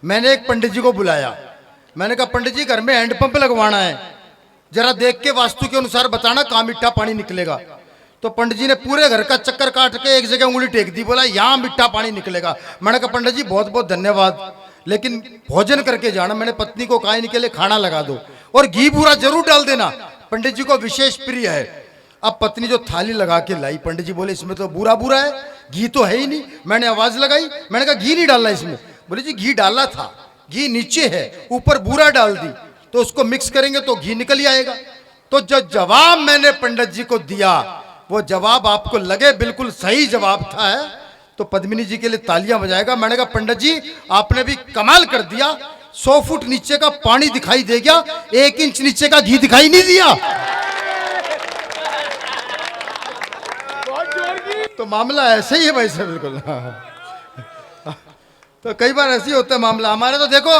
मैंने एक पंडित जी को बुलाया। मैंने कहा पंडित जी घर में हैंडपंप लगवाना है, जरा देख के वास्तु के अनुसार बताना कहाँ मीठा पानी निकलेगा। तो पंडित जी ने पूरे घर का चक्कर काट के एक जगह उंगली टेक दी, बोला यहाँ मीठा पानी निकलेगा। मैंने कहा पंडित जी बहुत बहुत धन्यवाद, लेकिन भोजन करके जाना। मैंने पत्नी को कहा इनके लिए खाना लगा दो और घी बूरा जरूर डाल देना, पंडित जी को विशेष प्रिय है। अब पत्नी जो थाली लगा के लाई, पंडित जी बोले इसमें तो बुरा बुरा है, घी तो है ही नहीं। मैंने आवाज लगाई, मैंने कहा घी नहीं डालना इसमें। बोले जी घी डाला था, घी नीचे है, ऊपर बूरा डाल दी, तो उसको मिक्स करेंगे तो घी निकल ही आएगा। तो जो जवाब मैंने पंडित जी को दिया, वो जवाब आपको लगे बिल्कुल सही जवाब था है, तो पद्मिनी जी के लिए तालियां बजाएगा। मैंने कहा पंडित जी आपने भी कमाल कर दिया, 100 फुट नीचे का पानी दिखाई दे गया, 1 इंच नीचे का घी दिखाई नहीं दिया। तो मामला ऐसे ही है भाई साहब, बिल्कुल। तो कई बार ऐसे ही होता है मामला। हमारे तो देखो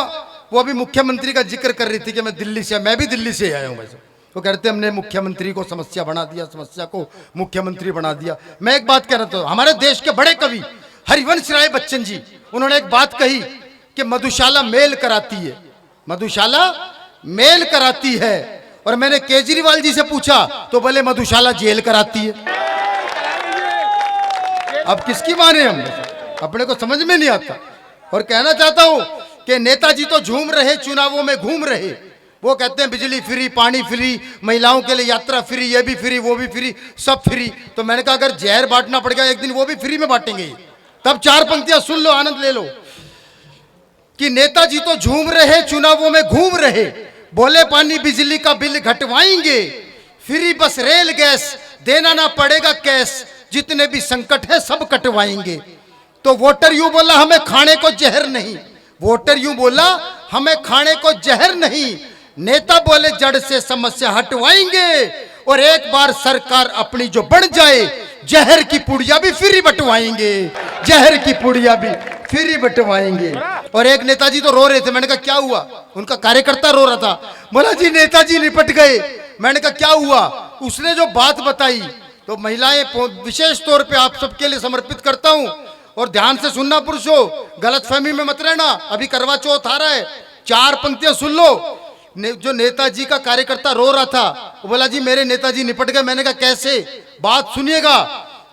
वो अभी मुख्यमंत्री का जिक्र कर रही थी कि मैं दिल्ली से, मैं भी दिल्ली से आया हूं भाई साहब। वो कहते हमने मुख्यमंत्री को समस्या बना दिया, समस्या को मुख्यमंत्री बना दिया। मैं एक बात कह रहा था, हमारे देश के बड़े कवि हरिवंश राय बच्चन जी, उन्होंने एक बात कही कि मधुशाला मेल कराती है, मधुशाला मेल कराती है। और मैंने केजरीवाल जी से पूछा तो बोले मधुशाला जेल कराती है। अब किसकी माने हम, अपने को समझ में नहीं आता। और कहना चाहता हूं कि नेताजी तो झूम रहे, चुनावों में घूम रहे, वो कहते हैं बिजली फ्री, पानी फ्री, महिलाओं के लिए यात्रा फ्री, ये भी फ्री, वो भी फ्री, सब फ्री। तो मैंने कहा अगर जहर बांटना पड़ गया एक दिन वो भी फ्री में बांटेंगे। तब 4 पंक्तियां सुन लो, आनंद ले लो कि नेताजी तो झूम रहे, चुनावों में घूम रहे, बोले पानी बिजली का बिल घटवाएंगे, फ्री बस रेल गैस, देना ना पड़ेगा कैश, जितने भी संकट है सब कटवाएंगे। तो वोटर यूं बोला हमें खाने को जहर नहीं, वोटर यूं बोला हमें खाने को जहर नहीं, नेता बोले जड़ से समस्या हटवाएंगे, और एक बार सरकार अपनी जो बन जाए, जहर की पुड़िया भी फ्री बंटवाएंगे, जहर की पुड़िया भी फ्री बंटवाएंगे। और एक नेताजी तो रो रहे थे, मैंने कहा क्या हुआ, उनका कार्यकर्ता रो रहा था, बोला जी नेताजी निपट गए। मैंने कहा क्या हुआ, उसने जो बात बताई, तो महिलाएं विशेष तौर पे आप सबके लिए समर्पित करता हूं, और ध्यान से सुनना पुरुषों, गलतफहमी में मत रहना, अभी करवा चौथ आ रहा है, 4 पंक्तियां सुन लो। जो नेताजी का कार्यकर्ता रो रहा था, वो बोला जी मेरे नेताजी निपट गए। मैंने कहा कैसे, बात सुनिएगा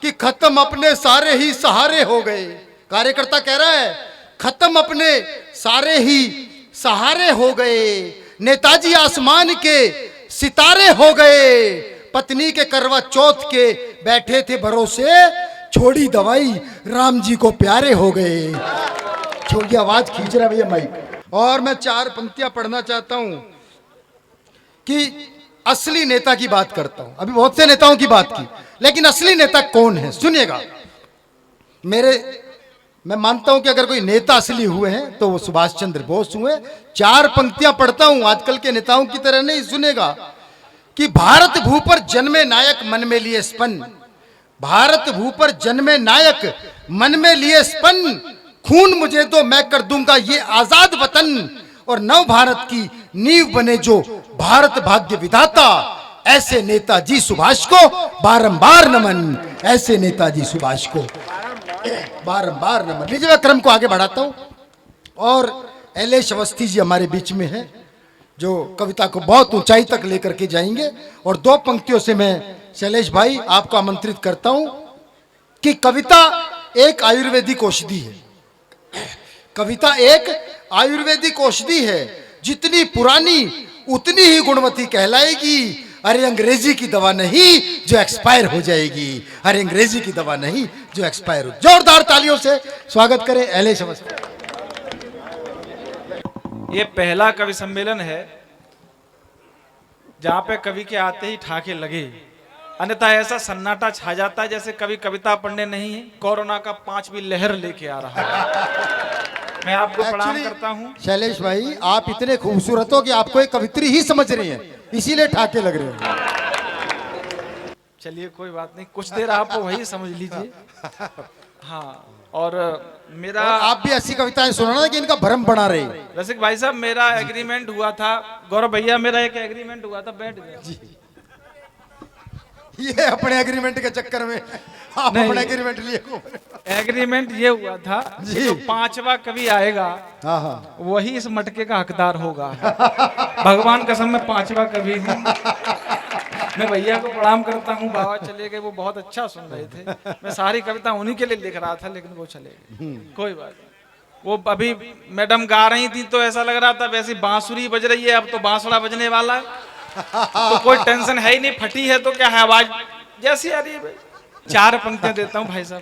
कि खत्म अपने सारे ही सहारे हो गए। कार्यकर्ता कह रहा है खत्म अपने सारे ही सहारे हो गए, नेताजी आसमान के सितारे हो गए, पत्नी के करवा चौथ के बैठे थे भरोसे, छोड़ी दवाई राम जी को प्यारे हो गए। छोड़ी आवाज खींच रहा भैया माइक। और मैं 4 पंक्तियां पढ़ना चाहता हूं कि असली नेता की बात करता हूं। अभी बहुत से नेताओं की बात की, लेकिन असली नेता कौन है सुनिएगा। मैं मानता हूं कि अगर कोई नेता असली हुए हैं तो वो सुभाष चंद्र बोस हुए। 4 पंक्तियां पढ़ता हूं, आजकल के नेताओं की तरह नहीं, सुनेगा कि भारत भू पर जन्मे नायक मन में लिए स्पन, भारत भू पर जन्मे नायक मन में लिए स्पन, खून मुझे दो मैं कर दूंगा ये आजाद वतन, और नव भारत की नींव बने जो भारत भाग्य विधाता, ऐसे नेताजी सुभाष को बारंबार नमन, ऐसे नेताजी सुभाष को बारंबार नमन। लीजिए मैं क्रम को आगे बढ़ाता हूं, और एलेश अवस्थी जी हमारे बीच में है जो कविता को बहुत ऊंचाई तक लेकर के जाएंगे। और 2 पंक्तियों से मैं शैलेश भाई आपको आमंत्रित करता हूं कि कविता एक आयुर्वेदिक औषधि है, कविता एक आयुर्वेदिक औषधि है, जितनी पुरानी उतनी ही गुणवती कहलाएगी। अरे अंग्रेजी की दवा नहीं जो एक्सपायर हो जाएगी, अरे अंग्रेजी की दवा नहीं जो एक्सपायर हो। जोरदार तालियों से स्वागत करें एलेश अवस्थी। ये पहला कवि सम्मेलन है जहां पे कवि के आते ही ठाके लगे, अन्यथा ऐसा सन्नाटा छा जाता है जैसे कवि कविता पढ़ने नहीं है, कोरोना का 5वीं लहर लेके आ रहा है। मैं आपको प्रणाम करता हूं। शैलेश भाई आप इतने खूबसूरत हो कि आपको एक कवित्री ही समझ रही है, इसीलिए ठाके लग रहे हैं। चलिए कोई बात नहीं, कुछ देर आप वही समझ लीजिए। हाँ, और मेरा और आप भी ऐसी कविताएं सुनाना कि इनका भ्रम बना रहे। रसिक भाई साहब मेरा एग्रीमेंट हुआ था, गौरव भैया मेरा एक एग्रीमेंट हुआ था, बैठ गया। ये अपने एग्रीमेंट के चक्कर में आप नहीं। अपना एग्रीमेंट लिए घूम रहे हो। एग्रीमेंट ये हुआ था जी। कि जो 5वां कवि आएगा हाँ हाँ वही इस मटके का हकदार होगा। भगवान कसम में 5वां कवि हूँ। मैं भैया को प्रणाम करता हूँ, बाबा चले गए, वो बहुत अच्छा सुन रहे थे। मैं सारी कविता उन्हीं के लिए लिख रहा था, लेकिन वो चले गए। कोई बात नहीं। वो अभी मैडम गा रही थी तो ऐसा लग रहा था वैसी बांसुरी बज रही है, अब तो बांसुरा बजने वाला है। तो कोई टेंशन है ही नहीं, फटी है तो क्या है, आवाज जैसी आ रही है। 4 पंक्तियां देता हूँ भाई साहब।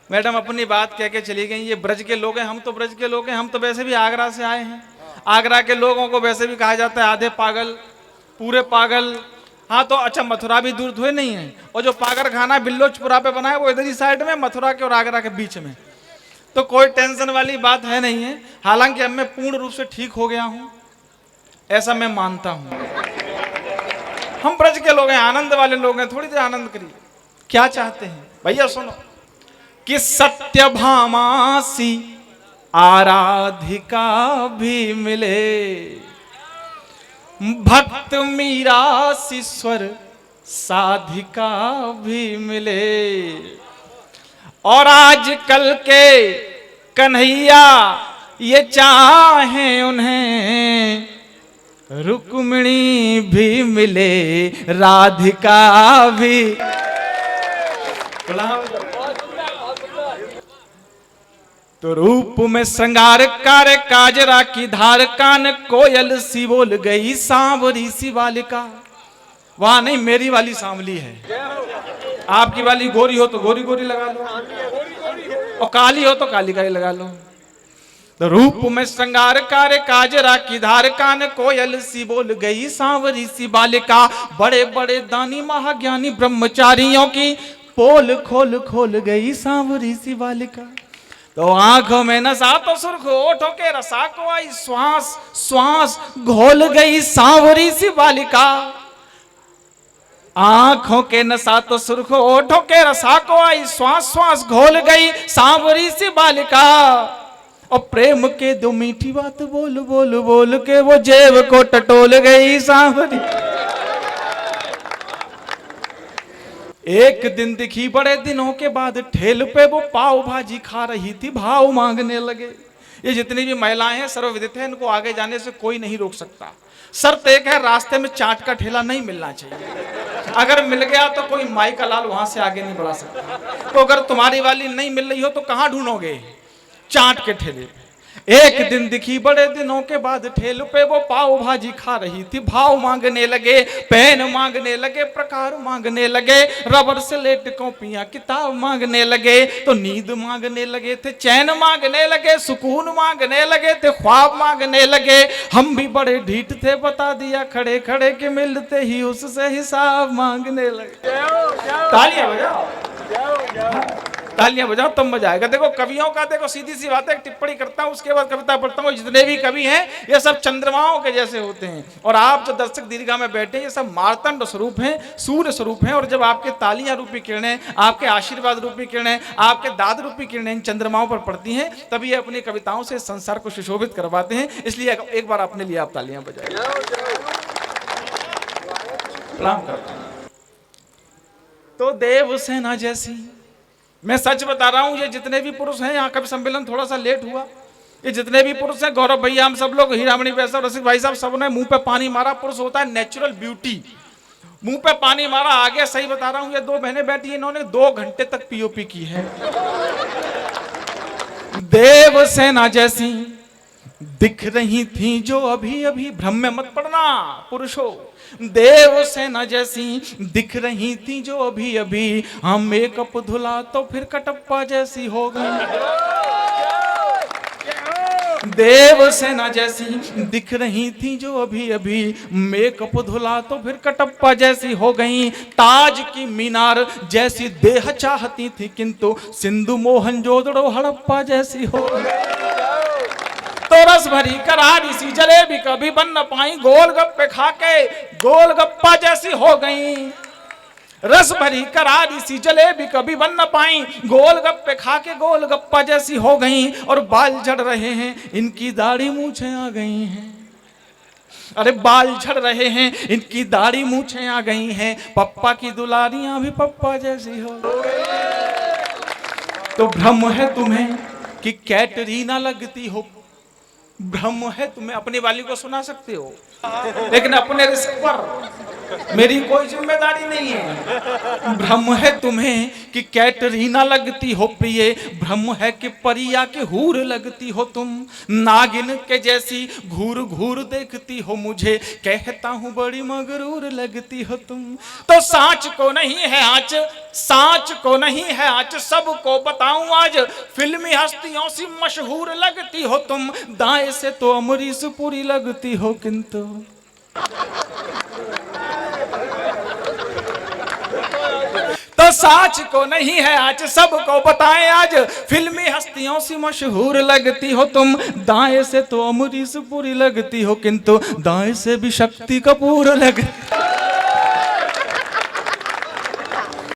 मैडम अपनी बात कह के चली गई। ये ब्रज के लोग हैं, हम तो ब्रज के लोग हैं, हम तो वैसे भी आगरा से आए हैं। आगरा के लोगों को वैसे भी कहा जाता है आधे पागल पूरे पागल। हाँ तो अच्छा, मथुरा भी दूर थोड़े नहीं है, और जो पागल खाना बिल्लोचपुरा पे बना है वो इधर ही साइड में, मथुरा के और आगरा के बीच में। तो कोई टेंशन वाली बात है नहीं है। हालांकि अब मैं पूर्ण रूप से ठीक हो गया हूं, ऐसा मैं मानता हूं। हम ब्रज के लोग हैं, आनंद वाले लोग हैं, थोड़ी देर आनंद करिए। क्या चाहते हैं भैया, सुनो कि सत्यभामासी आराधिका भी मिले, भक्त मीरासीश्वर साधिका भी मिले, और आजकल के कन्हैया ये चाहें उन्हें रुक्मिणी भी मिले, राधिका भी। तो रूप में श्रृंगार कार्य काजरा की धार, कान कोयल सी बोल गई सांवरी सी बालिका। वहां नहीं, मेरी वाली सांवली है। आपकी वाली गोरी हो तो गोरी गोरी लगा लो, और काली हो तो काली काली लगा लो। तो रूप में श्रृंगार कार्य काजरा की धार, कान कोयल सी बोल गई सांवरी सी बालिका। बड़े बड़े दानी महाज्ञानी ब्रह्मचारियों की पोल खोल खोल गई सांवरी सी बालिका। तो आंखों में नशा तो सुर्ख, ओठों के रसा को आई श्वास श्वास घोल गई सांवरी सी बालिका। आंखों के नशा तो सुर्ख, ओठों के रसा को आई श्वास श्वास घोल गई सांवरी सी बालिका। और प्रेम के दो मीठी बात बोल बोल बोल के वो जेब को टटोल गई सांवरी। एक दिन दिखी बड़े दिनों के बाद, ठेल पे वो पाव भाजी खा रही थी, भाव मांगने लगे। ये जितनी भी महिलाएं हैं सर्वविदित है, इनको आगे जाने से कोई नहीं रोक सकता। शर्त एक है, रास्ते में चाट का ठेला नहीं मिलना चाहिए। अगर मिल गया तो कोई माई का लाल वहां से आगे नहीं बढ़ा सकता। तो अगर तुम्हारी वाली नहीं मिल रही हो तो कहां ढूंढोगे? चाट के ठेले पे। एक दिन दिखी बड़े दिनों के बाद, ठेल पे वो पाव भाजी खा रही थी, भाव मांगने लगे, पेन मांगने लगे, प्रकार मांगने लगे, रबर से लेट कॉपियां किताब मांगने लगे। तो नींद मांगने लगे थे, चैन मांगने लगे, सुकून मांगने लगे थे, ख्वाब मांगने लगे। हम भी बड़े ढीठ थे, बता दिया खड़े खड़े के मिलते ही उससे हिसाब मांगने लगे। तालियां बजाओ, तालियां बजाओ तब मजा आएगा। देखो कवियों का, देखो सीधी सी बात है, टिप्पणी करता हूं उसके बाद कविता पढ़ता हूं। जितने भी कवि हैं ये सब चंद्रमाओं के जैसे होते हैं, और आप जो दर्शक दीर्घा में बैठे हैं ये सब मार्तंड स्वरूप हैं, सूर्य स्वरूप हैं। और जब आपके तालियां रूपी किरणें, आपके आशीर्वाद रूपी किरणें, आपके दाद रूपी किरणें इन चंद्रमाओं पर पड़ती हैं, तभी ये अपनी कविताओं से संसार को सुशोभित करवाते हैं। इसलिए एक बार अपने लिए आप तालियां बजाइए। प्रणाम करता हूं। तो देवसेना जैसी, मैं सच बता रहा हूं, ये जितने भी पुरुष हैं, यहाँ कवि सम्मेलन थोड़ा सा लेट हुआ, ये जितने भी पुरुष हैं, गौरव भैया, हम सब लोग, हीरामणि वैसा, रसिक भाई साहब, सब ने मुंह पे पानी मारा। पुरुष होता है नेचुरल ब्यूटी, मुंह पे पानी मारा। आगे सही बता रहा हूं, ये 2 बहनें बैठी, इन्होंने 2 घंटे तक पीओपी की है। देवसेना जैसी दिख रही थी जो अभी अभी, भ्रम में मत पड़ना पुरुषों, देवसेना जैसी दिख रही थी जो अभी अभी, हम मेकअप धुला तो फिर कटप्पा जैसी हो गई। देवसेना जैसी दिख रही थी जो अभी अभी, मेकअप धुला तो फिर कटप्पा जैसी हो गई। ताज की मीनार जैसी देह चाहती थी, किंतु सिंधु मोहनजोदड़ो हड़प्पा जैसी हो गई। तो रस भरी करारी सी जलेबी कभी बन न पाई, गोलगप्पे खा के गोलगप्पा जैसी हो गई। रस भरी करारी सी जलेबी कभी बन न पाई, गोलगप्पे खा के गोलगप्पा जैसी हो गई। और बाल झड़ रहे हैं, इनकी दाढ़ी मूछें आ गई हैं। अरे बाल झड़ रहे हैं, इनकी दाढ़ी मूछें आ गई हैं, पप्पा की दुलारियां भी पप्पा जैसी हो। तो भ्रम है तुम्हें कि कैटरीना लगती हो, भ्रम है तुम्हें। अपनी वाली को सुना सकते हो, लेकिन अपने रिस्क पर मेरी कोई जिम्मेदारी नहीं है। भ्रम है तुम्हें कि कैटरीना लगती हो प्रिय, भ्रम है कि परिया के हूर लगती हो तुम, नागिन के जैसी घूर घूर देखती हो मुझे, कहता हूं बड़ी मगरूर लगती हो तुम। तो सांच को नहीं है आँच, सांच को नहीं है आँच, सबको बताऊं आज, फिल्मी हस्तियों सी मशहूर लगती हो तुम, दाएं से तो अमरीश पुरी लगती हो किंतु। तो सांच को नहीं है आज, सबको बताएं आज, फिल्मी हस्तियों सी मशहूर लगती हो तुम, दाएं से तो अमरीश पुरी लगती हो किंतु दाएं से भी शक्ति कपूर लगती।